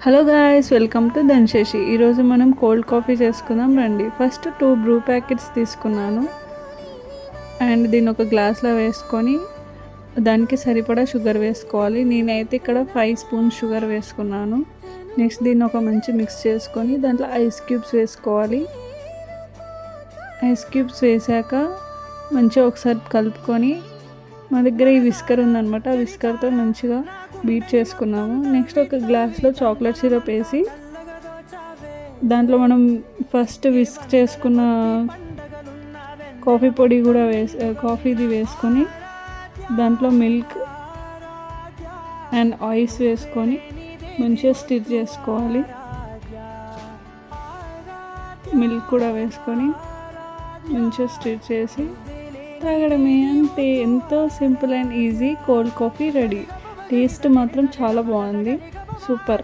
Hello guys, welcome to Dhansheshi. ఈరోజు మనం cold coffee చేసుకుందాం రండి. ఫస్ట్ 2 బ్రూ ప్యాకెట్స్ తీసుకున్నాను అండ్ దీన్ని ఒక గ్లాస్లో వేసుకొని దానికి సరిపడా షుగర్ వేసుకోవాలి. నేనైతే ఇక్కడ 5 స్పూన్స్ షుగర్ వేసుకున్నాను. నెక్స్ట్ దీన్ని ఒక మంచి మిక్స్ చేసుకొని దాంట్లో ఐస్ క్యూబ్స్ వేసుకోవాలి. ఐస్ క్యూబ్స్ వేసాక మంచిగా ఒకసారి కలుపుకొని, మా దగ్గర ఈ విస్కర్ ఉందన్నమాట, ఆ విస్కర్తో మంచిగా బీట్ చేసుకున్నాము. నెక్స్ట్ ఒక గ్లాస్లో చాక్లెట్ సిరప్ వేసి దాంట్లో మనం ఫస్ట్ విస్క్ చేసుకున్న కాఫీ పొడి కూడా కాఫీది వేసుకొని దాంట్లో మిల్క్ అండ్ ఐస్ వేసుకొని మంచిగా స్టిర్ చేసుకోవాలి. మిల్క్ కూడా వేసుకొని మంచిగా స్టిర్ చేసి తాగడమే. అంతే, ఎంతో simple and easy cold coffee ready. Taste మాత్రం చాలా బాగుంది, సూపర్.